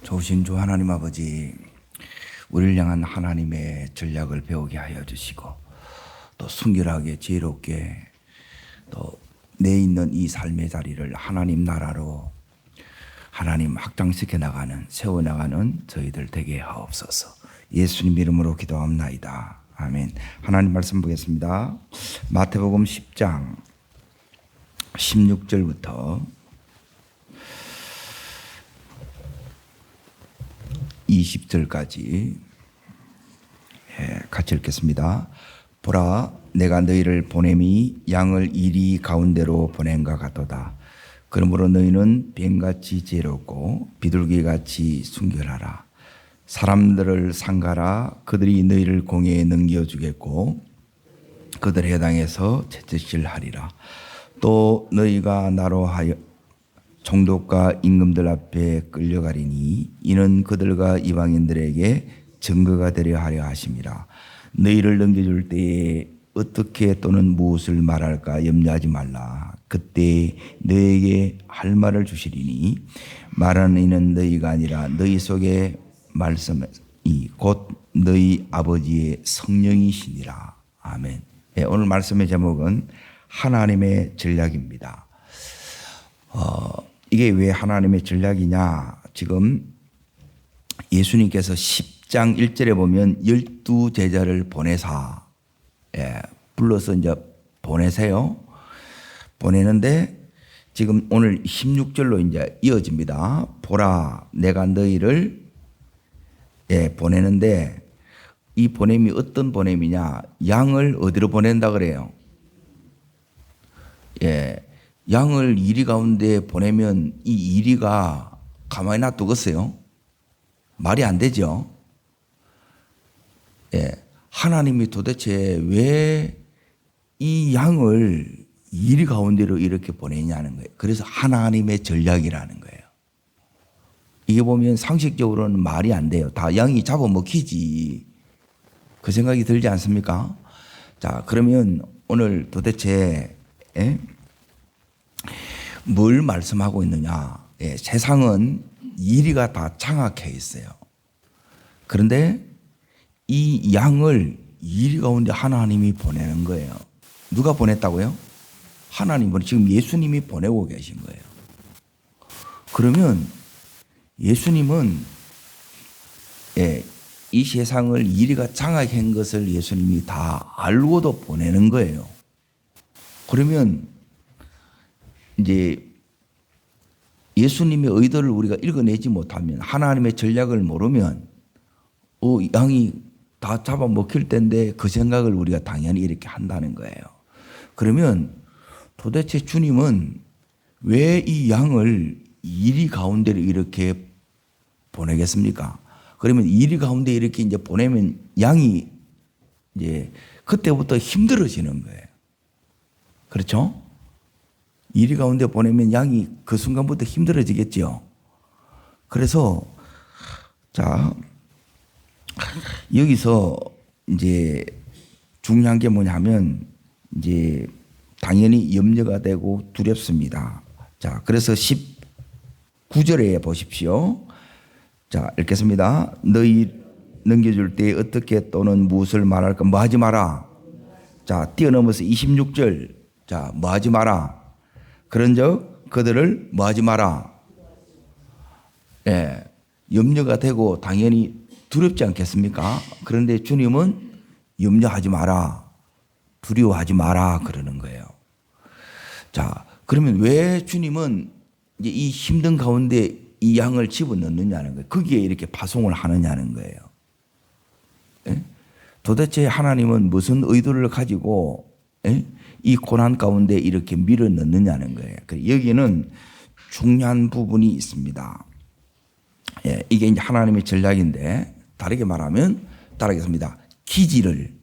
좋으신 주 하나님 아버지, 우리를 향한 하나님의 전략을 배우게 하여 주시고 또 순결하게 지혜롭게 또 내 있는 이 삶의 자리를 하나님 나라로 하나님 확장시켜 나가는, 세워나가는 저희들 되게 하옵소서. 예수님 이름으로 기도합나이다. 아멘. 하나님 말씀 보겠습니다. 마태복음 10장 16절부터 20절까지 같이 읽겠습니다. 보라, 내가 너희를 보냄이 양을 이리 가운데로 보낸과 같도다. 그러므로 너희는 뱀같이 지혜롭고 비둘기같이 순결하라. 사람들을 상가라. 그들이 너희를 공회에 넘겨주겠고 그들의 해당에서 채찍질하리라. 또 너희가 나로 하여 총독과 임금들 앞에 끌려가리니 이는 그들과 이방인들에게 증거가 되려 하려 하심이라. 너희를 넘겨줄 때에 어떻게 또는 무엇을 말할까 염려하지 말라. 그때 너희에게 할 말을 주시리니 말하는 이는 너희가 아니라 너희 속에 말씀이 곧 너희 아버지의 성령이시니라. 아멘. 네, 오늘 말씀의 제목은 하나님의 전략입니다. 이게 왜 하나님의 전략이냐? 지금 예수님께서 10장 1절에 보면 12제자를 보내사, 불러서 이제 보내세요. 보내는데 지금 오늘 16절로 이제 이어집니다. 보라, 내가 너희를 보내는데 이 보냄이 어떤 보냄이냐? 양을 어디로 보낸다 그래요? 양을 이리 가운데 보내면 이 이리가 가만히 놔두겠어요? 말이 안 되죠. 하나님이 도대체 왜 이 양을 이리 가운데로 이렇게 보내냐는 거예요. 그래서 하나님의 전략이라는 거예요. 이게 보면 상식적으로는 말이 안 돼요. 다 양이 잡아먹히지. 그 생각이 들지 않습니까? 자, 그러면 오늘 도대체 뭘 말씀하고 있느냐? 세상은 이리가 다 장악해 있어요. 그런데 이 양을 이리 가운데 하나님이 보내는 거예요. 누가 보냈다고요? 하나님은 지금 예수님이 보내고 계신 거예요. 그러면 예수님은 이 세상을 이리가 장악한 것을 예수님이 다 알고도 보내는 거예요. 그러면 이제 예수님의 의도를 우리가 읽어내지 못하면, 하나님의 전략을 모르면 양이 다 잡아먹힐 텐데 그 생각을 우리가 당연히 이렇게 한다는 거예요. 그러면 도대체 주님은 왜 이 양을 이리 가운데로 이렇게 보내겠습니까? 그러면 이리 가운데 이렇게 이제 보내면 양이 이제 그때부터 힘들어지는 거예요. 그렇죠? 이리 가운데 보내면 양이 그 순간부터 힘들어지겠죠. 그래서 자, 여기서 이제 중요한 게 뭐냐면 이제 당연히 염려가 되고 두렵습니다. 자, 그래서 19절에 보십시오. 자, 읽겠습니다. 너희 넘겨줄 때 어떻게 또는 무엇을 말할까? 뭐 하지 마라. 자, 뛰어넘어서 26절. 자, 뭐 하지 마라. 그런즉 그들을 뭐 하지 마라. 염려가 되고 당연히 두렵지 않겠습니까? 그런데 주님은 염려하지 마라. 두려워하지 마라. 그러는 거예요. 자, 그러면 왜 주님은 이제 이 힘든 가운데 이 양을 집어넣느냐는 거예요. 거기에 이렇게 파송을 하느냐는 거예요. 도대체 하나님은 무슨 의도를 가지고 이 고난 가운데 이렇게 밀어 넣느냐는 거예요. 여기는 중요한 부분이 있습니다. 이게 이제 하나님의 전략인데, 다르게 말하면 따르겠습니다. 기지를.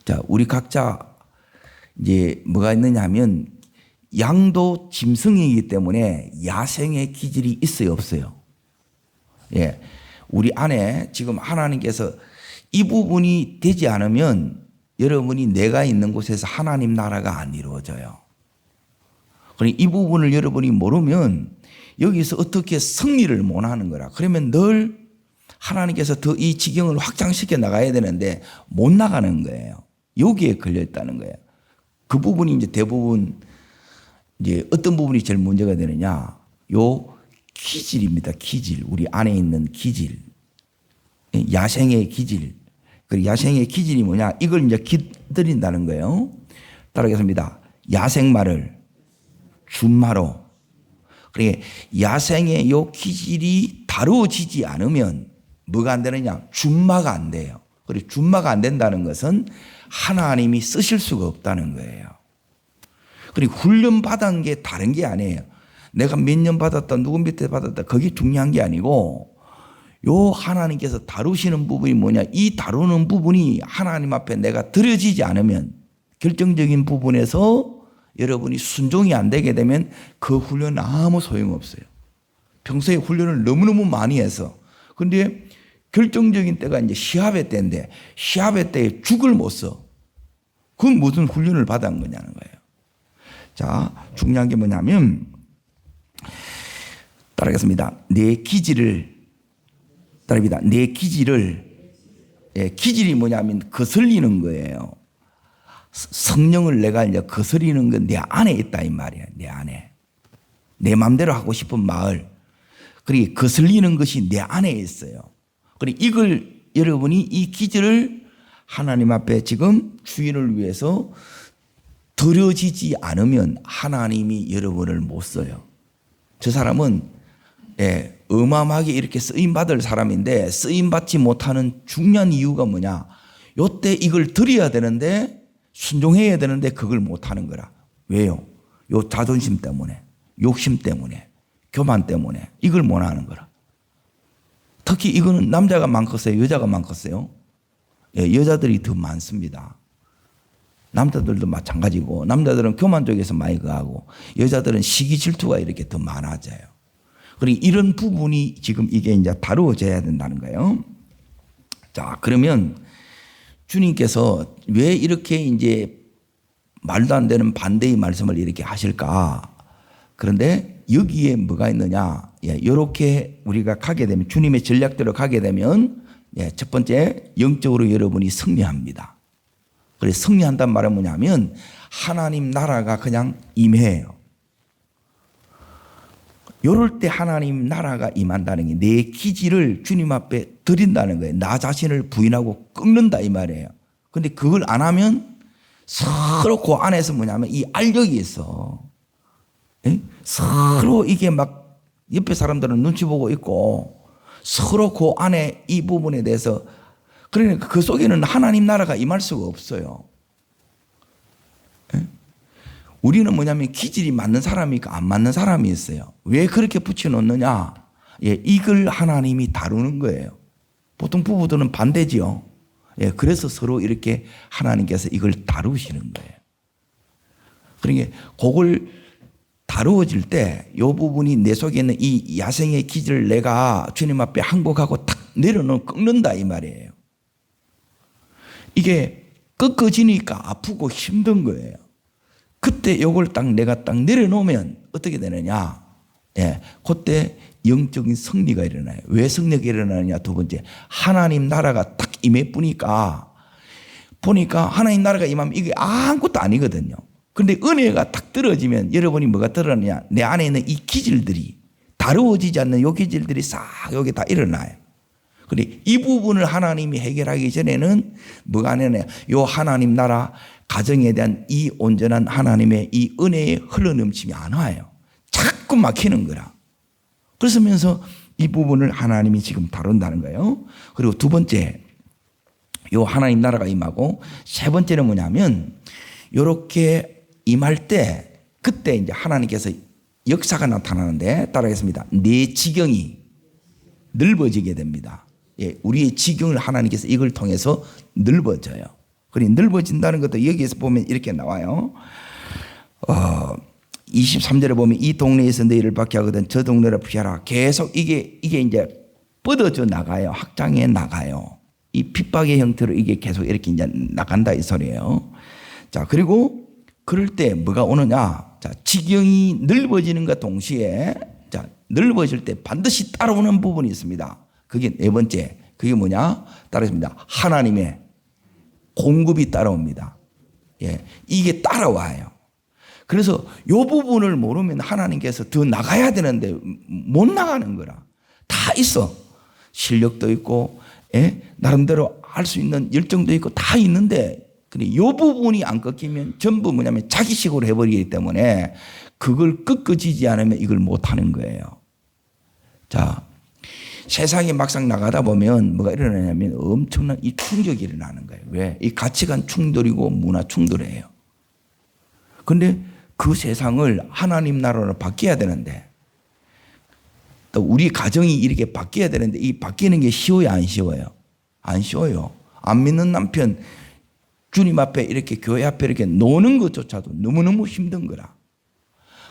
자, 우리 각자 이제 뭐가 있느냐 하면 양도 짐승이기 때문에 야생의 기질이 있어요, 없어요? 우리 안에 지금 하나님께서 이 부분이 되지 않으면 여러분이 내가 있는 곳에서 하나님 나라가 안 이루어져요. 그러니 이 부분을 여러분이 모르면 여기서 어떻게 승리를 못 하는 거라. 그러면 늘 하나님께서 더 이 지경을 확장시켜 나가야 되는데 못 나가는 거예요. 여기에 걸려 있다는 거예요. 그 부분이 이제 대부분 이제 어떤 부분이 제일 문제가 되느냐. 요 기질입니다. 기질. 우리 안에 있는 기질. 야생의 기질. 그 야생의 기질이 뭐냐. 이걸 이제 기들인다는 거예요. 따라하겠습니다. 야생마를 준마로. 그러니까 야생의 요 기질이 다루어지지 않으면 뭐가 안 되느냐? 준마가 안 돼요. 그리고 준마가 안 된다는 것은 하나님이 쓰실 수가 없다는 거예요. 그리고 훈련 받은 게 다른 게 아니에요. 내가 몇 년 받았다, 누구 밑에 받았다, 그게 중요한 게 아니고 요 하나님께서 다루시는 부분이 뭐냐? 이 다루는 부분이 하나님 앞에 내가 드려지지 않으면 결정적인 부분에서 여러분이 순종이 안 되게 되면 그 훈련은 아무 소용없어요. 평소에 훈련을 너무너무 많이 해서. 근데 결정적인 때가 이제 시합의 때인데 시합의 때에 죽을 못 써. 그건 무슨 훈련을 받은 거냐는 거예요. 자, 중요한 게 뭐냐면 따라하겠습니다. 내 기질을 따라합니다. 내 기질을 기질이 뭐냐면 거슬리는 거예요. 성령을 내가 이제 거스리는 건 내 안에 있다 이 말이에요. 내 안에. 내 마음대로 하고 싶은 마을. 그리고 거슬리는 것이 내 안에 있어요. 그리고 이걸 여러분이 이 기질을 하나님 앞에 지금 주인을 위해서 드려지지 않으면 하나님이 여러분을 못 써요. 저 사람은 어마어마하게 이렇게 쓰임받을 사람인데 쓰임받지 못하는 중요한 이유가 뭐냐. 요때 이걸 드려야 되는데 순종해야 되는데 그걸 못하는 거라. 왜요? 요 자존심 때문에, 욕심 때문에, 교만 때문에 이걸 못하는 거라. 특히 이거는 남자가 많겠어요? 여자가 많겠어요? 여자들이 더 많습니다. 남자들도 마찬가지고 남자들은 교만 쪽에서 많이 가고 여자들은 시기 질투가 이렇게 더 많아져요. 그리고 이런 부분이 지금 이게 이제 다루어져야 된다는 거예요. 자, 그러면 주님께서 왜 이렇게 이제 말도 안 되는 반대의 말씀을 이렇게 하실까? 그런데 여기에 뭐가 있느냐? 이렇게 우리가 가게 되면 주님의 전략대로 가게 되면 첫 번째 영적으로 여러분이 승리합니다. 그래서 승리한다는 말은 뭐냐면 하나님 나라가 그냥 임해요. 이럴 때 하나님 나라가 임한다는 게 내 기질을 주님 앞에 드린다는 거예요. 나 자신을 부인하고 끊는다 이 말이에요. 근데 그걸 안 하면 서로 그 안에서 뭐냐면 이 알력이 있어. 서로 이게 막 옆에 사람들은 눈치 보고 있고 서로 그 안에 이 부분에 대해서 그러니까 그 속에는 하나님 나라가 임할 수가 없어요. 우리는 뭐냐면 기질이 맞는 사람이 있고 안 맞는 사람이 있어요. 왜 그렇게 붙여놓느냐? 이걸 하나님이 다루는 거예요. 보통 부부들은 반대지요. 그래서 서로 이렇게 하나님께서 이걸 다루시는 거예요. 그러니까 그걸 다루어질 때 이 부분이 내 속에 있는 이 야생의 기질을 내가 주님 앞에 항복하고 탁 내려놓고 꺾는다 이 말이에요. 이게 꺾어지니까 아프고 힘든 거예요. 그때 이걸 내가 딱 내려놓으면 어떻게 되느냐? 그때 영적인 승리가 일어나요. 왜 승리가 일어나느냐? 두 번째, 하나님 나라가 딱 임해보니까 보니까 하나님 나라가 임하면 이게 아무것도 아니거든요. 그런데 은혜가 딱 떨어지면 여러분이 뭐가 떨어지냐? 내 안에 있는 이 기질들이 다루어지지 않는 이 기질들이 싹 여기 다 일어나요. 근데 이 부분을 하나님이 해결하기 전에는 뭐가 아니냐? 요 하나님 나라 가정에 대한 이 온전한 하나님의 이 은혜의 흘러넘침이 안 와요. 자꾸 막히는 거라. 그러면서 이 부분을 하나님이 지금 다룬다는 거예요. 그리고 두 번째, 요 하나님 나라가 임하고 세 번째는 뭐냐면 요렇게 임할 때 그때 이제 하나님께서 역사가 나타나는데 따라하겠습니다. 내 지경이 넓어지게 됩니다. 우리의 지경을 하나님께서 이걸 통해서 넓어져요. 그리고 넓어진다는 것도 여기에서 보면 이렇게 나와요. 23절에 보면 이 동네에서 너희를 박해 하거든 저 동네를 피하라. 계속 이게 이제 뻗어져 나가요. 확장해 나가요. 이 핍박의 형태로 이게 계속 이렇게 이제 나간다 이 소리예요. 자, 그리고 그럴 때 뭐가 오느냐? 자, 지경이 넓어지는과 동시에 자, 넓어질 때 반드시 따라오는 부분이 있습니다. 그게 네 번째. 그게 뭐냐? 따라옵니다. 하나님의 공급이 따라옵니다. 예, 이게 따라와요. 그래서 이 부분을 모르면 하나님께서 더 나가야 되는데 못 나가는 거라. 다 있어. 실력도 있고, 예? 나름대로 할 수 있는 열정도 있고 다 있는데, 근데 이 부분이 안 꺾이면 전부 뭐냐면 자기식으로 해버리기 때문에 그걸 꺾어지지 않으면 이걸 못 하는 거예요. 자, 세상에 막상 나가다 보면 뭐가 일어나냐면 엄청난 이 충격이 일어나는 거예요. 왜? 이 가치관 충돌이고 문화 충돌이에요. 근데 그 세상을 하나님 나라로 바뀌어야 되는데, 또 우리 가정이 이렇게 바뀌어야 되는데, 이 바뀌는 게 쉬워요, 안 쉬워요? 안 쉬워요. 안 믿는 남편 주님 앞에 이렇게 교회 앞에 이렇게 노는 것조차도 너무너무 힘든 거라.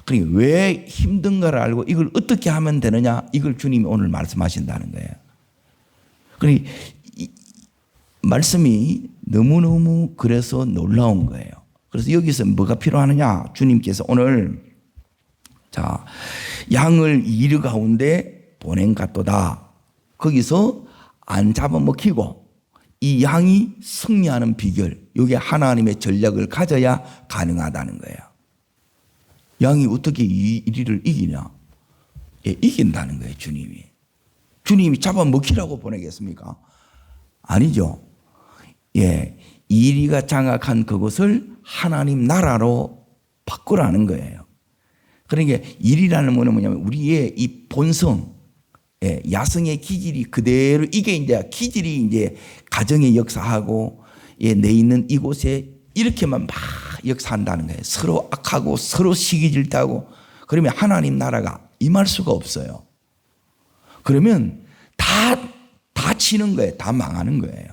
그러니까 왜 힘든가를 알고 이걸 어떻게 하면 되느냐, 이걸 주님이 오늘 말씀하신다는 거예요. 그러니까 이 말씀이 너무너무 그래서 놀라운 거예요. 그래서 여기서 뭐가 필요하느냐, 주님께서 오늘 자, 양을 이르 가운데 보낸 같도다. 거기서 안 잡아먹히고 이 양이 승리하는 비결, 이게 하나님의 전략을 가져야 가능하다는 거예요. 양이 어떻게 이리를 이기냐? 예, 이긴다는 거예요, 주님이. 주님이 잡아먹히라고 보내겠습니까? 아니죠. 예, 이리가 장악한 그것을 하나님 나라로 바꾸라는 거예요. 그러니까 일이라는 것은 뭐냐면 우리의 이 본성, 예, 야성의 기질이 그대로, 이게 이제 기질이 이제 가정에 역사하고, 예, 내 있는 이곳에 이렇게만 막 역사한다는 거예요. 서로 악하고 서로 시기질투하고, 그러면 하나님 나라가 임할 수가 없어요. 그러면 다 치는 거예요. 다 망하는 거예요.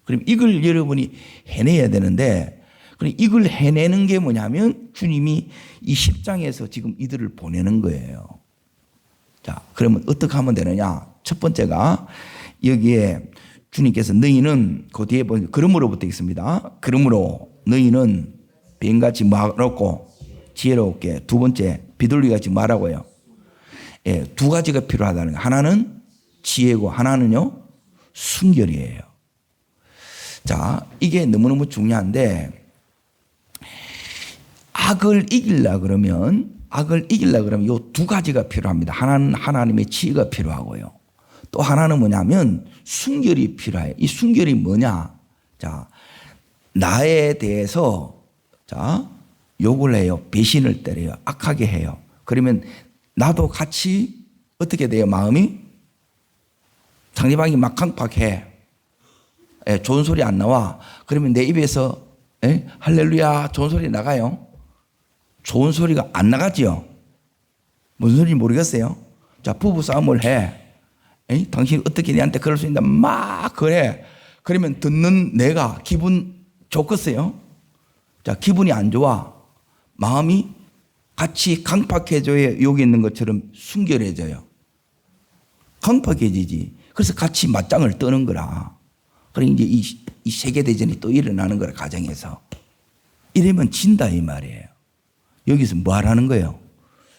그럼 이걸 여러분이 해내야 되는데, 이걸 해내는 게 뭐냐면 주님이 이 10장에서 지금 이들을 보내는 거예요. 자, 그러면 어떻게 하면 되느냐? 첫 번째가 여기에 주님께서 너희는 그 뒤에 보면 그러므로부터 있습니다. 그러므로 너희는 뱀같이 말없고 지혜롭게. 두 번째, 비둘기같이 말하고요. 예, 두 가지가 필요하다는 거예요. 하나는 지혜고 하나는요 순결이에요. 자, 이게 너무너무 중요한데, 악을 이기려 그러면 이 두 가지가 필요합니다. 하나는 하나님의 지혜가 필요하고요. 또 하나는 뭐냐면 순결이 필요해요. 이 순결이 뭐냐? 자, 나에 대해서 자, 욕을 해요. 배신을 때려요. 악하게 해요. 그러면 나도 같이 어떻게 돼요? 마음이? 상대방이 막 강팍해. 예, 좋은 소리 안 나와. 그러면 내 입에서 할렐루야 좋은 소리 나가요? 좋은 소리가 안 나가지요. 무슨 소리인지 모르겠어요. 자, 부부싸움을 해. 당신 어떻게 내한테 그럴 수 있나 막 그래. 그러면 듣는 내가 기분 좋겠어요? 자, 기분이 안 좋아. 마음이 같이 강팍해져야 여기 있는 것처럼 순결해져요. 강팍해지지. 그래서 같이 맞짱을 뜨는 거라. 그래 이제 이 세계대전이 또 일어나는 거라, 가정에서. 이러면 진다 이 말이에요. 여기서 뭐 하라는 거예요?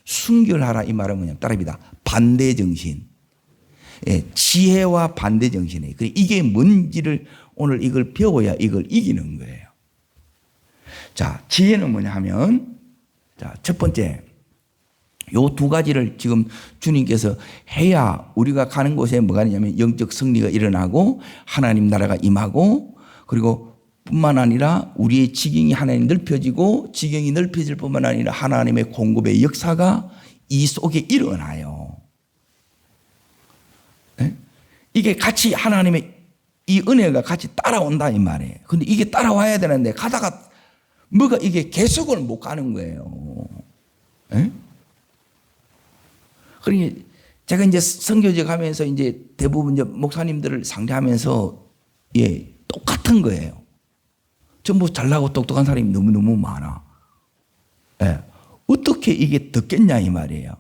순결하라 이 말은 뭐냐면 따라합니다. 반대정신. 예, 지혜와 반대정신이에요. 이게 뭔지를 오늘 이걸 배워야 이걸 이기는 거예요. 자, 지혜는 뭐냐 하면, 자, 첫 번째, 요 두 가지를 지금 주님께서 해야 우리가 가는 곳에 뭐가 있냐면 영적 승리가 일어나고 하나님 나라가 임하고, 그리고 뿐만 아니라 우리의 지경이 하나님 넓혀지고, 지경이 넓혀질 뿐만 아니라 하나님의 공급의 역사가 이 속에 일어나요. 네? 이게 같이 하나님의 이 은혜가 같이 따라온다 이 말이에요. 근데 이게 따라와야 되는데 가다가 뭐가 이게 계속을 못 가는 거예요. 네? 그러니 제가 이제 선교제 가면서 이제 대부분 이제 목사님들을 상대하면서 예, 똑같은 거예요. 전부 잘나고 똑똑한 사람이 너무너무 많아. 예. 어떻게 이게 듣겠냐 이 말이에요.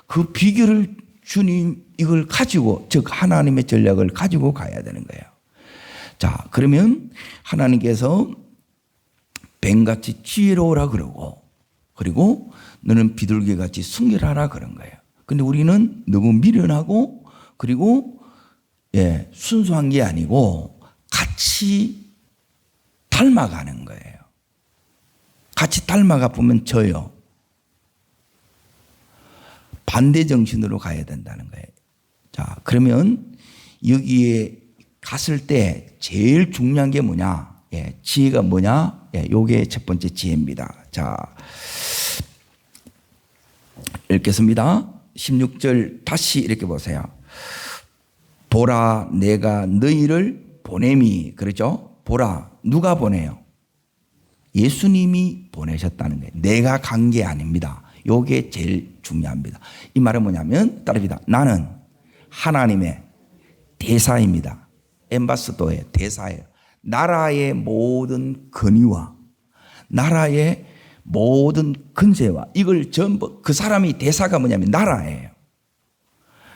그 비결을 주님 이걸 가지고, 즉 하나님의 전략을 가지고 가야 되는 거예요. 자, 그러면 하나님께서 뱀같이 지혜로우라 그러고, 그리고 너는 비둘기같이 순결하라 그런 거예요. 근데 우리는 너무 미련하고 그리고 순수한 게 아니고 같이 닮아가는 거예요. 같이 닮아가 보면 져요. 반대 정신으로 가야 된다는 거예요. 자, 그러면 여기에 갔을 때 제일 중요한 게 뭐냐? 지혜가 뭐냐? 요게 첫 번째 지혜입니다. 자, 읽겠습니다. 16절 다시 이렇게 보세요. 보라, 내가 너희를 보냄이. 그렇죠? 보라, 누가 보내요? 예수님이 보내셨다는 거예요. 내가 간 게 아닙니다. 요게 제일 중요합니다. 이 말은 뭐냐면 따릅니다. 나는 하나님의 대사입니다. 엠바서더의 대사예요. 나라의 모든 권위와 나라의 모든 근세와 이걸 전부 그 사람이 대사가 뭐냐면 나라예요.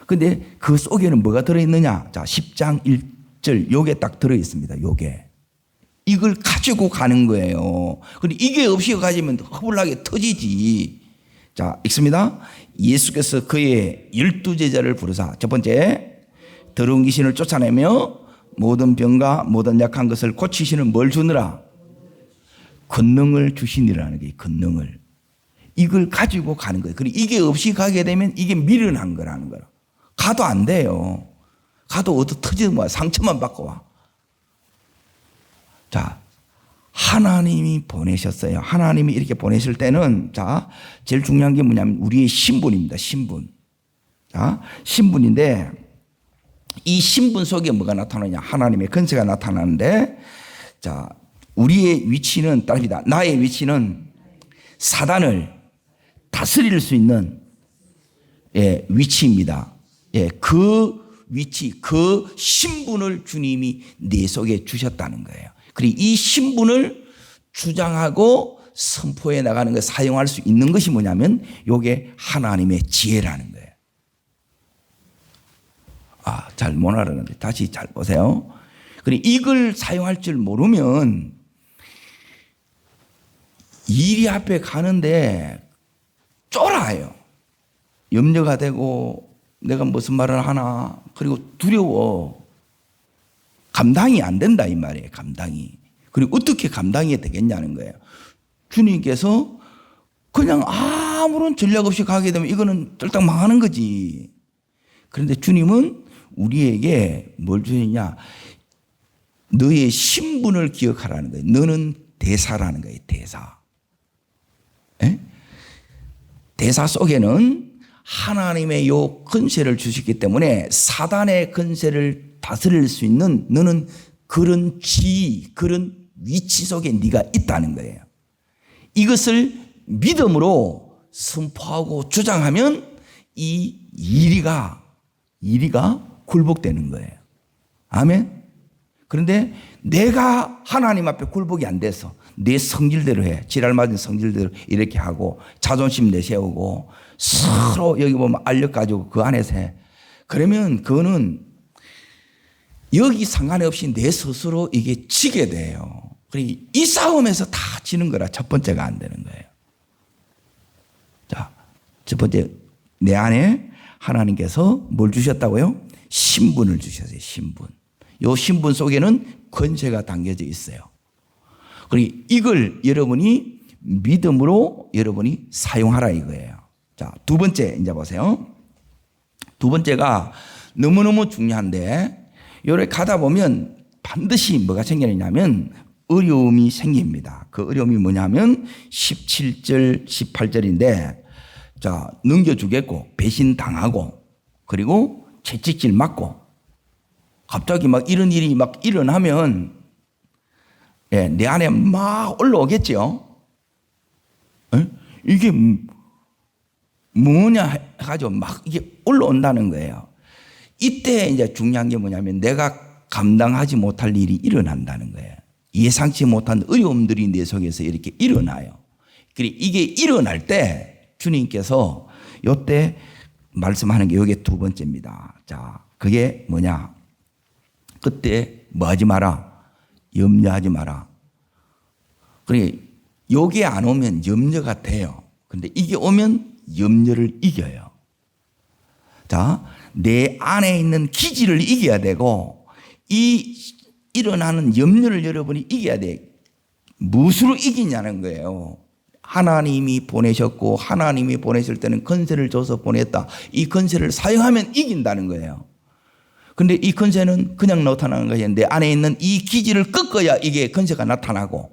근데 그 속에는 뭐가 들어있느냐? 자, 10장 1절 요게 딱 들어있습니다. 요게. 이걸 가지고 가는 거예요. 근데 이게 없이 가지면 허블나게 터지지. 자, 읽습니다. 예수께서 그의 12제자를 부르사 첫 번째 더러운 귀신을 쫓아내며 모든 병과 모든 약한 것을 고치시는 뭘 주느라? 권능을 주시니라는 게 권능을. 이걸 가지고 가는 거예요. 그리고 이게 없이 가게 되면 이게 미련한 거라는 거라. 가도 안 돼요. 가도 어디 터지는 거야. 상처만 받고 와. 자, 하나님이 보내셨어요. 하나님이 이렇게 보내실 때는 자, 제일 중요한 게 뭐냐면 우리의 신분입니다. 신분. 자, 신분인데 이 신분 속에 뭐가 나타나냐? 하나님의 권세가 나타나는데 자, 우리의 위치는 따릅니다. 나의 위치는 사단을 다스릴 수 있는 위치입니다. 그 위치, 그 신분을 주님이 내 속에 주셨다는 거예요. 그리고 이 신분을 주장하고 선포해 나가는 것, 사용할 수 있는 것이 뭐냐면 이게 하나님의 지혜라는 거예요. 아, 잘 못 알아듣는데 다시 잘 보세요. 그리고 이걸 사용할 줄 모르면 일이 앞에 가는데 쫄아요. 염려가 되고 내가 무슨 말을 하나 그리고 두려워. 감당이 안 된다 이 말이에요. 감당이. 그리고 어떻게 감당이 되겠냐는 거예요. 주님께서 그냥 아무런 전략 없이 가게 되면 이거는 쫄딱 망하는 거지. 그런데 주님은 우리에게 뭘 주느냐? 너의 신분을 기억하라는 거예요. 너는 대사라는 거예요. 대사. 대사 속에는 하나님의 요 권세를 주셨기 때문에 사단의 권세를 다스릴 수 있는 너는 그런 지위, 그런 위치 속에 네가 있다는 거예요. 이것을 믿음으로 선포하고 주장하면 이 이리가 굴복되는 거예요. 아멘. 그런데 내가 하나님 앞에 굴복이 안 돼서 내 성질대로 해. 지랄 맞은 성질대로 이렇게 하고 자존심 내세우고 서로 여기 보면 알려가지고 그 안에서 해. 그러면 그거는 여기 상관없이 내 스스로 이게 지게 돼요. 그리고 이 싸움에서 다 지는 거라 첫 번째가 안 되는 거예요. 자, 첫 번째 내 안에 하나님께서 뭘 주셨다고요? 신분을 주셨어요. 신분. 이 신분 속에는 권세가 담겨져 있어요. 그리고 이걸 여러분이 믿음으로 여러분이 사용하라 이거예요. 자, 두 번째 이제 보세요. 두 번째가 너무너무 중요한데 요래 가다 보면 반드시 뭐가 생기냐면 어려움이 생깁니다. 그 어려움이 뭐냐면 17절, 18절인데 자, 넘겨주겠고 배신당하고 그리고 채찍질 맞고 갑자기 막 이런 일이 막 일어나면 내 안에 막 올라오겠죠. 이게 뭐냐 해가지고 막 이게 올라온다는 거예요. 이때 이제 중요한 게 뭐냐면 내가 감당하지 못할 일이 일어난다는 거예요. 예상치 못한 어려움들이 내 속에서 이렇게 일어나요. 그리고 이게 일어날 때 주님께서 이때 말씀하는 게 이게 두 번째입니다. 자, 그게 뭐냐? 그때 뭐 하지 마라? 염려하지 마라. 그러니까 요게 안 오면 염려가 돼요. 근데 이게 오면 염려를 이겨요. 자, 내 안에 있는 기질을 이겨야 되고 이 일어나는 염려를 여러분이 이겨야 돼. 무엇으로 이기냐는 거예요. 하나님이 보내셨고 하나님이 보내실 때는 권세를 줘서 보냈다. 이 권세를 사용하면 이긴다는 거예요. 근데 이 권세는 그냥 나타나는 것이 내 안에 있는 이 기질을 꺾어야 이게 권세가 나타나고,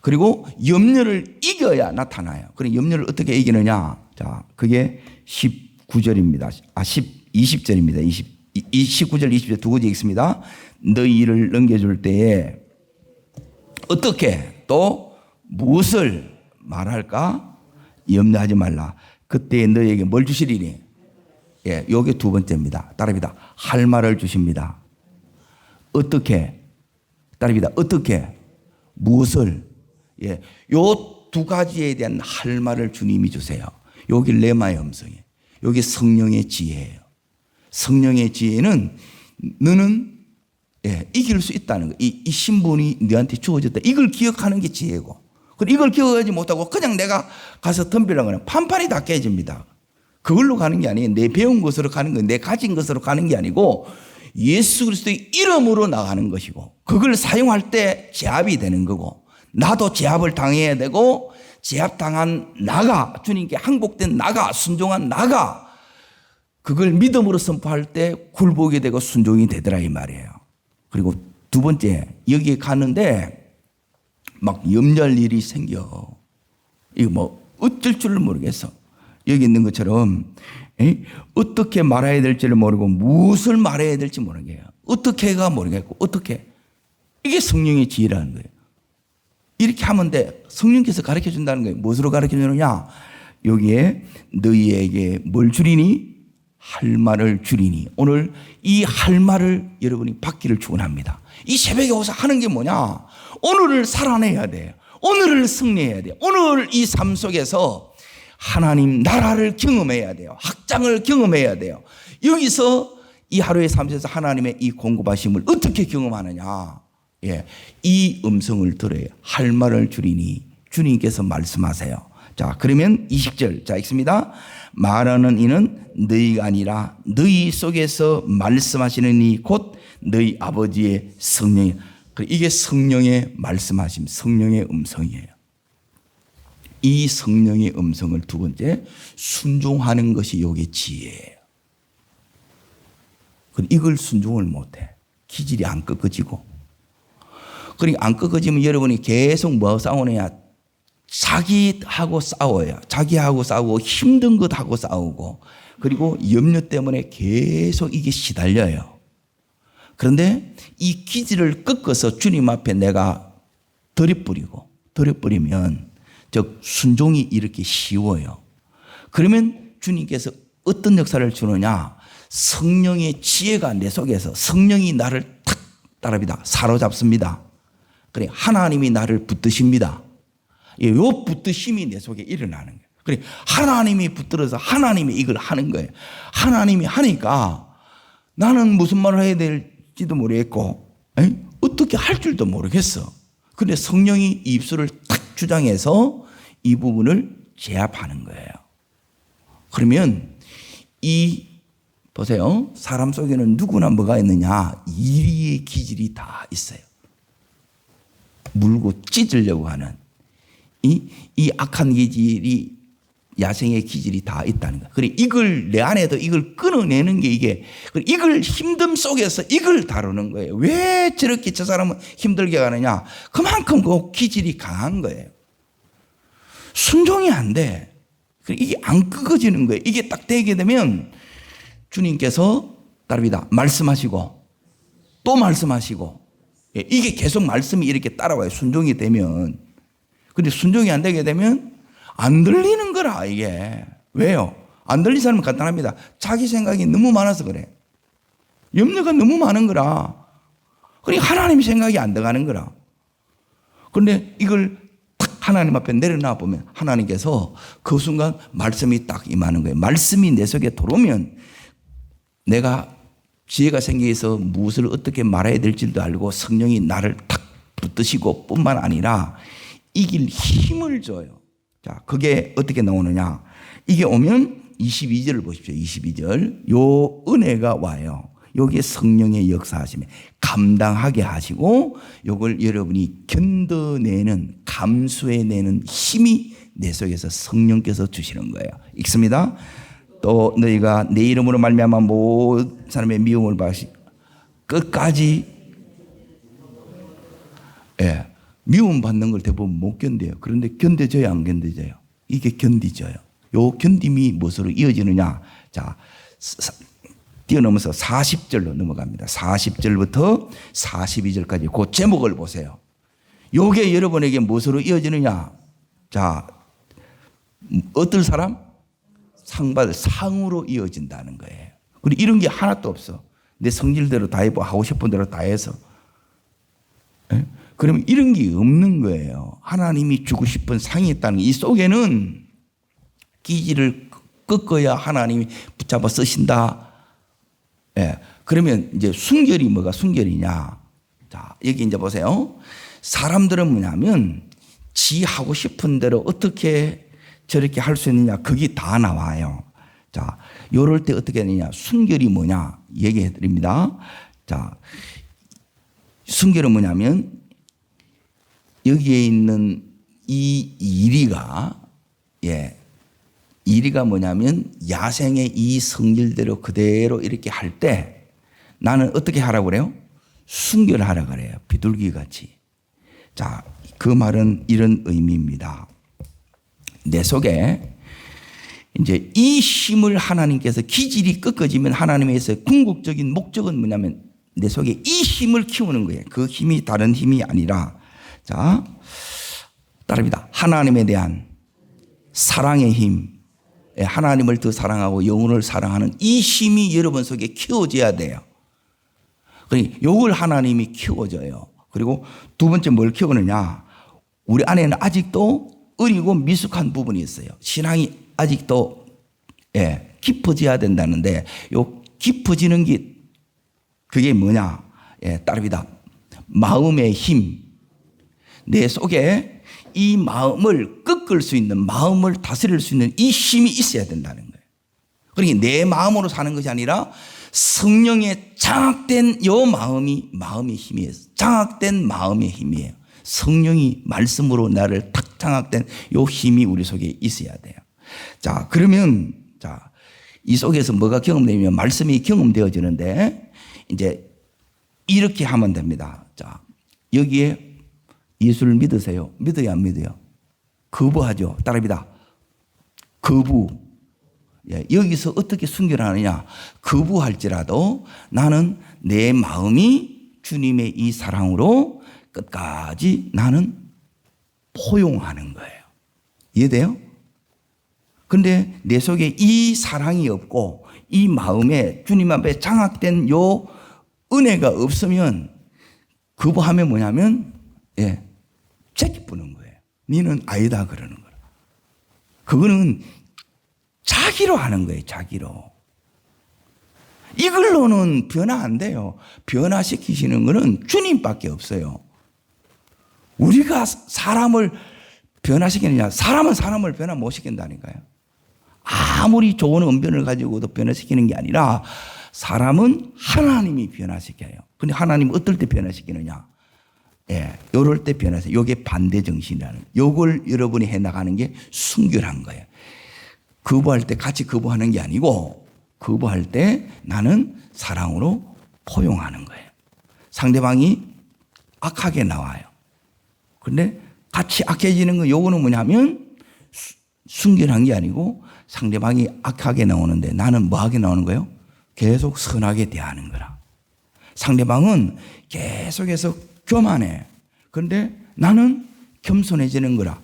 그리고 염려를 이겨야 나타나요. 그럼 염려를 어떻게 이기느냐? 자, 그게 19절입니다. 20절입니다. 19절, 20절 두 가지 읽습니다. 너희 일을 넘겨줄 때에 어떻게 또 무엇을 말할까? 염려하지 말라. 그때 너희에게 뭘 주시리니? 예, 요게 두 번째입니다. 따릅니다. 할 말을 주십니다. 어떻게? 따릅니다. 어떻게? 무엇을? 예, 요 두 가지에 대한 할 말을 주님이 주세요. 여기 레마의 음성이에요. 여기 성령의 지혜예요. 성령의 지혜는 너는 이길 수 있다는 거예요. 이 신분이 너한테 주어졌다. 이걸 기억하는 게 지혜고. 그리고 이걸 기억하지 못하고 그냥 내가 가서 덤비려고 하면 판판이 다 깨집니다. 그걸로 가는 게 아니에요. 내 배운 것으로 가는 거예요. 내 가진 것으로 가는 게 아니고 예수 그리스도의 이름으로 나가는 것이고, 그걸 사용할 때 제압이 되는 거고, 나도 제압을 당해야 되고, 제압당한 나가, 주님께 항복된 나가, 순종한 나가, 그걸 믿음으로 선포할 때 굴복이 되고 순종이 되더라 이 말이에요. 그리고 두 번째, 여기에 가는데 막 염려할 일이 생겨. 이거 뭐 어쩔 줄을 모르겠어. 여기 있는 것처럼 어떻게 말해야 될지를 모르고 무엇을 말해야 될지 모르겠어요. 어떻게가 모르겠고 어떻게. 이게 성령의 지혜라는 거예요. 이렇게 하면 돼. 성령께서 가르쳐 준다는 거예요. 무엇으로 가르쳐 주느냐? 여기에 너희에게 뭘 주리니? 할 말을 주리니. 오늘 이 할 말을 여러분이 받기를 축원합니다. 이 새벽에 와서 하는 게 뭐냐? 오늘을 살아내야 돼요. 오늘을 승리해야 돼요. 오늘 이 삶 속에서 하나님 나라를 경험해야 돼요. 확장을 경험해야 돼요. 여기서 이 하루의 삶에서 하나님의 이 공급하심을 어떻게 경험하느냐? 예, 이 음성을 들어야 할 말을 주리니. 주님께서 말씀하세요. 자, 그러면 20절. 자, 읽습니다. 말하는 이는 너희가 아니라 너희 속에서 말씀하시는 이 곧 너희 아버지의 성령이. 이게 성령의 말씀하심, 성령의 음성이에요. 이 성령의 음성을 두 번째, 순종하는 것이 요게 지혜예요. 이걸 순종을 못해. 기질이 안 꺾어지고. 그러니까 안 꺾어지면 여러분이 계속 뭐 싸우느냐? 자기하고 싸워요. 자기하고 싸우고 힘든 것하고 싸우고, 그리고 염려 때문에 계속 이게 시달려요. 그런데 이 기질을 꺾어서 주님 앞에 내가 들여뿌리면 즉 순종이 이렇게 쉬워요. 그러면 주님께서 어떤 역사를 주느냐? 성령의 지혜가 내 속에서, 성령이 나를 탁 따릅니다. 사로잡습니다. 그래, 하나님이 나를 붙드십니다. 요 붙드심이 내 속에 일어나는 거예요. 그래, 하나님이 붙들어서 하나님이 이걸 하는 거예요. 하나님이 하니까 나는 무슨 말을 해야 될지도 모르겠고, 어떻게 할 줄도 모르겠어. 그런데 성령이 입술을 탁 주장해서 이 부분을 제압하는 거예요. 그러면 보세요. 사람 속에는 누구나 뭐가 있느냐? 이리의 기질이 다 있어요. 물고 찢으려고 하는 이 악한 기질이, 야생의 기질이 다 있다는 거예요. 그래, 이걸 내 안에도 이걸 끊어내는 게 이걸 힘듦 속에서 이걸 다루는 거예요. 왜 저렇게 저 사람은 힘들게 가느냐? 그만큼 그 기질이 강한 거예요. 순종이 안 돼. 이게 안 끄어지는 거예요. 이게 딱 되게 되면 주님께서 따릅니다. 말씀하시고 또 말씀하시고, 이게 계속 말씀이 이렇게 따라와요. 순종이 되면. 근데 순종이 안 되게 되면 안 들리는 거라, 이게. 왜요? 안 들리는 사람은 간단합니다. 자기 생각이 너무 많아서 그래. 염려가 너무 많은 거라. 그러니까 하나님 생각이 안 들어가는 거라. 그런데 이걸 탁 하나님 앞에 내려놔 보면 하나님께서 그 순간 말씀이 딱 임하는 거예요. 말씀이 내 속에 들어오면 내가 지혜가 생겨서 무엇을 어떻게 말해야 될지도 알고 성령이 나를 탁 붙드시고 뿐만 아니라 이길 힘을 줘요. 자, 그게 어떻게 나오느냐? 이게 오면 22절을 보십시오. 22절. 요 은혜가 와요. 여기에 성령의 역사하심에 감당하게 하시고 요걸 여러분이 견뎌내는 감수해내는 힘이 내 속에서 성령께서 주시는 거예요. 읽습니다. 또 너희가 내 이름으로 말미암아 모든 사람의 미움을 받으시 끝까지 미움 받는 걸 대부분 못 견뎌요. 그런데 견뎌져요, 안 견뎌져요? 이게 견디져요. 요 견딤이 무엇으로 이어지느냐? 자, 뛰어넘어서 40절로 넘어갑니다. 40절부터 42절까지 그 제목을 보세요. 요게 여러분에게 무엇으로 이어지느냐? 자, 어떨 사람? 상받을 상으로 이어진다는 거예요. 그리고 이런 게 하나도 없어. 내 성질대로 다 해보, 하고 싶은 대로 다 해서. 그러면 이런 게 없는 거예요. 하나님이 주고 싶은 상이 있다는 게 이 속에는 기지를 꺾어야 하나님이 붙잡아 쓰신다. 그러면 이제 순결이 뭐가 순결이냐? 자, 여기 이제 보세요. 사람들은 뭐냐면 지 하고 싶은 대로 어떻게 저렇게 할 수 있느냐? 그게 다 나와요. 자, 요럴 때 어떻게 하느냐? 순결이 뭐냐? 얘기해 드립니다. 자, 순결은 뭐냐면 여기에 있는 이 이리가 이리가 뭐냐면 야생의 이 성질대로 그대로 이렇게 할 때 나는 어떻게 하라고 그래요? 순결하라고 그래요. 비둘기 같이. 자, 그 말은 이런 의미입니다. 내 속에 이제 이 힘을 하나님께서 기질이 꺾어지면 하나님에서 궁극적인 목적은 뭐냐면 내 속에 이 힘을 키우는 거예요. 그 힘이 다른 힘이 아니라 자, 따릅니다. 하나님에 대한 사랑의 힘, 하나님을 더 사랑하고 영혼을 사랑하는 이 힘이 여러분 속에 키워져야 돼요. 그러니까 이걸 하나님이 키워줘요. 그리고 두 번째 뭘 키우느냐? 우리 안에는 아직도 어리고 미숙한 부분이 있어요. 신앙이 아직도 깊어져야 된다는데 요 깊어지는 게 그게 뭐냐? 따릅니다. 마음의 힘. 내 속에 이 마음을 꺾을 수 있는, 마음을 다스릴 수 있는 이 힘이 있어야 된다는 거예요. 그러니까 내 마음으로 사는 것이 아니라 성령의 장악된 요 마음이 마음의 힘이에요. 장악된 마음의 힘이에요. 성령이 말씀으로 나를 탁 장악된 요 힘이 우리 속에 있어야 돼요. 자, 그러면 자, 이 속에서 뭐가 경험되면 말씀이 경험되어지는데 이제 이렇게 하면 됩니다. 자, 여기에 예수를 믿으세요? 믿어요, 안 믿어요? 거부하죠. 따라합니다. 거부. 여기서 어떻게 순결하느냐? 거부할지라도 나는 내 마음이 주님의 이 사랑으로 끝까지 나는 포용하는 거예요. 이해돼요? 그런데 내 속에 이 사랑이 없고 이 마음에 주님 앞에 장악된 요 은혜가 없으면 거부하면 뭐냐면 책이 뿌는 거예요. 니는 아니다 그러는 거라. 그거는 자기로 하는 거예요. 자기로. 이걸로는 변화 안 돼요. 변화시키시는 거는 주님밖에 없어요. 우리가 사람을 변화시키느냐? 사람은 사람을 변화 못 시킨다니까요. 아무리 좋은 언변을 가지고도 변화시키는 게 아니라 사람은 하나님이 변화시켜요. 근데 하나님은 어떨 때 변화시키느냐? 요럴 때 변화해서 요게 반대 정신이라는 요걸 여러분이 해나가는 게 순결한 거예요. 거부할 때 같이 거부하는 게 아니고 거부할 때 나는 사랑으로 포용하는 거예요. 상대방이 악하게 나와요. 근데 같이 악해지는 거 요거는 뭐냐면 순결한 게 아니고 상대방이 악하게 나오는데 나는 뭐하게 나오는 거예요? 계속 선하게 대하는 거라. 상대방은 계속해서 교만해. 그런데 나는 겸손해지는 거라.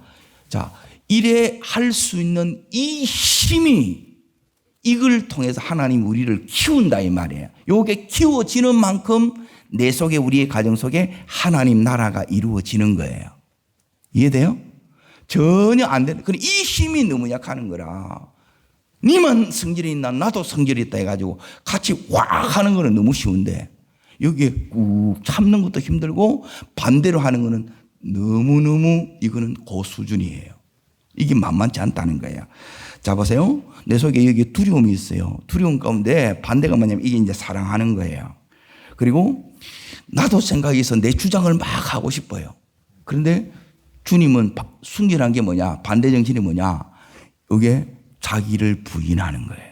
자, 이래 할 수 있는 이 힘이 이걸 통해서 하나님 우리를 키운다 이 말이에요. 요게 키워지는 만큼 내 속에 우리의 가정 속에 하나님 나라가 이루어지는 거예요. 이해돼요? 전혀 안 되는. 이 힘이 너무 약하는 거라. 니만 성질이 있나 나도 성질이 있다 해가지고 같이 확 하는 거는 너무 쉬운데 여기에 꾹 참는 것도 힘들고 반대로 하는 거는 너무너무 이거는 고수준이에요. 이게 만만치 않다는 거예요. 자, 보세요. 내 속에 여기 두려움이 있어요. 두려움 가운데 반대가 뭐냐면 이게 이제 사랑하는 거예요. 그리고 나도 생각이 있어. 내 주장을 막 하고 싶어요. 그런데 주님은 순결한 게 뭐냐? 반대 정신이 뭐냐? 이게 자기를 부인하는 거예요.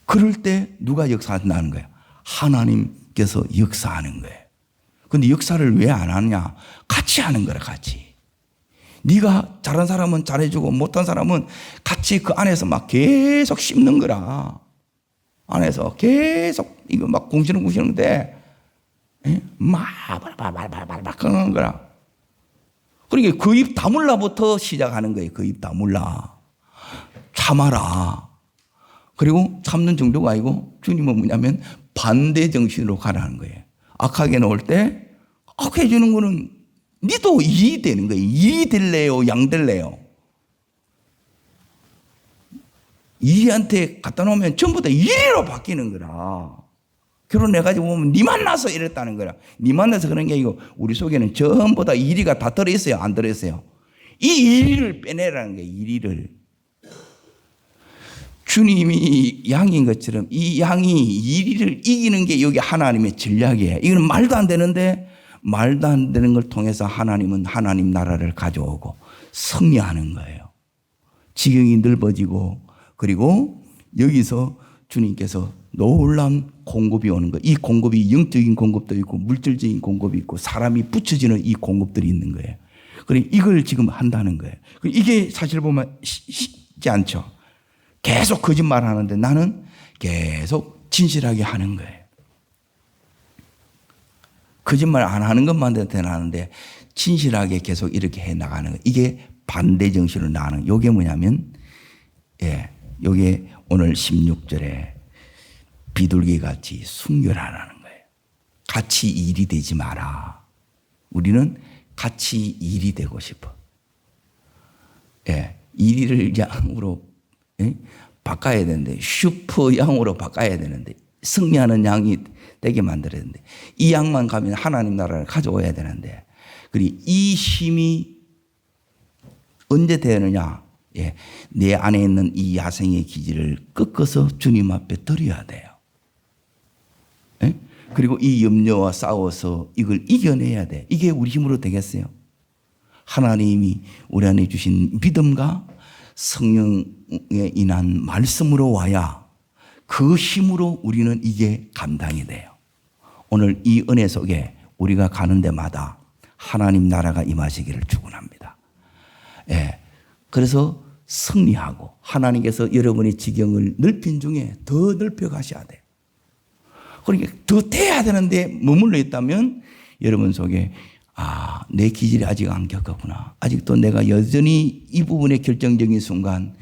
그럴 때 누가 역사한다는 거예요? 하나님께서 역사하는 거예요. 근데 역사를 왜 안 하느냐? 같이 하는 거라, 같이. 네가 잘한 사람은 잘해주고 못한 사람은 같이 그 안에서 막 계속 씹는 거라. 안에서 계속 이거 막 궁시렁궁시렁인데 막 그러는 거라. 그러니까 그 입 다물라부터 시작하는 거예요. 그 입 다물라. 참아라. 그리고 참는 정도가 아니고 주님은 뭐냐면 반대 정신으로 가라는 거예요. 악하게 나올 때 악해 주는 거는 니도 일이 되는 거예요. 일이 될래요? 양 될래요? 일이한테 갖다 놓으면 전부 다 일이로 바뀌는 거라. 결혼해가지고 보면 니 만나서 이랬다는 거라. 니 만나서 그런 게 아니고 우리 속에는 전부 다 일이가 다 들어있어요? 안 들어있어요? 이 일이를 빼내라는 거예요. 일이를. 주님이 양인 것처럼 이 양이 일이를 이기는 게 여기 하나님의 전략이에요. 이건 말도 안 되는데 말도 안 되는 걸 통해서 하나님은 하나님 나라를 가져오고 승리하는 거예요. 지경이 넓어지고 그리고 여기서 주님께서 놀라운 공급이 오는 거예요. 이 공급이 영적인 공급도 있고 물질적인 공급이 있고 사람이 붙여지는 이 공급들이 있는 거예요. 그러니까 이걸 지금 한다는 거예요. 이게 사실 보면 쉽지 않죠. 계속 거짓말 하는데 나는 계속 진실하게 하는 거예요. 거짓말 안 하는 것만 대단하는데 진실하게 계속 이렇게 해 나가는 거예요. 이게 반대 정신으로 나가는 거예요. 이게 뭐냐면 이게 오늘 16절에 비둘기 같이 순결하라는 거예요. 같이 일이 되지 마라. 우리는 같이 일이 되고 싶어. 일을 양으로 바꿔야 되는데 슈퍼 양으로 바꿔야 되는데 승리하는 양이 되게 만들어야 되는데 이 양만 가면 하나님 나라를 가져와야 되는데 그리고 이 힘이 언제 되느냐? 내 안에 있는 이 야생의 기질을 꺾어서 주님 앞에 드려야 돼요. 그리고 이 염려와 싸워서 이걸 이겨내야 돼. 이게 우리 힘으로 되겠어요? 하나님이 우리 안에 주신 믿음과 성령에 인한 말씀으로 와야 그 힘으로 우리는 이게 감당이 돼요. 오늘 이 은혜 속에 우리가 가는 데마다 하나님 나라가 임하시기를 축원합니다. 그래서 승리하고 하나님께서 여러분의 지경을 넓힌 중에 더 넓혀 가셔야 돼요. 그러니까 더 돼야 되는데 머물러 있다면 여러분 속에 내 기질이 아직 안 겪었구나. 아직도 내가 여전히 이 부분의 결정적인 순간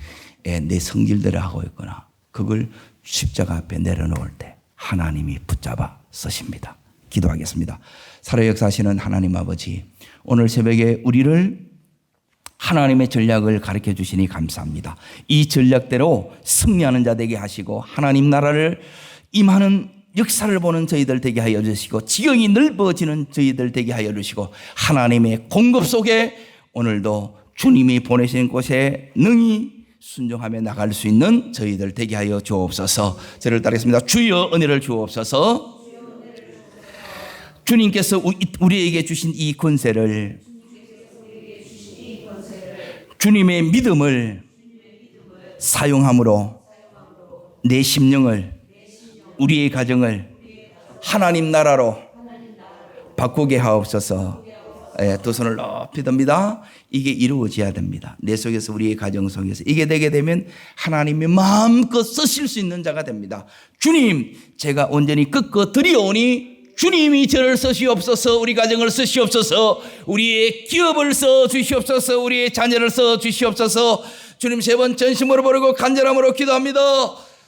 내 성질대로 하고 있구나. 그걸 십자가 앞에 내려놓을 때 하나님이 붙잡아 쓰십니다. 기도하겠습니다. 살아 역사하시는 하나님 아버지, 오늘 새벽에 우리를 하나님의 전략을 가르쳐 주시니 감사합니다. 이 전략대로 승리하는 자 되게 하시고 하나님 나라를 임하는 역사를 보는 저희들 되게 하여 주시고 지경이 넓어지는 저희들 되게 하여 주시고 하나님의 공급 속에 오늘도 주님이 보내신 곳에 능히 순종하며 나갈 수 있는 저희들 되게 하여 주옵소서. 저를 따르겠습니다. 주여 은혜를 주옵소서. 주님께서 우리에게 주신 이 권세를 주님의 믿음을 사용함으로 내 심령을 우리의 가정을 하나님 나라로 바꾸게 하옵소서. 두 손을 높이 듭니다. 이게 이루어져야 됩니다. 내 속에서 우리의 가정 속에서 이게 되게 되면 하나님이 마음껏 쓰실 수 있는 자가 됩니다. 주님, 제가 온전히 꺾어 드리오니 주님이 저를 쓰시옵소서. 우리 가정을 쓰시옵소서. 우리의 기업을 써 주시옵소서. 우리의 자녀를 써 주시옵소서. 주님, 세 번 전심으로 부르고 간절함으로 기도합니다.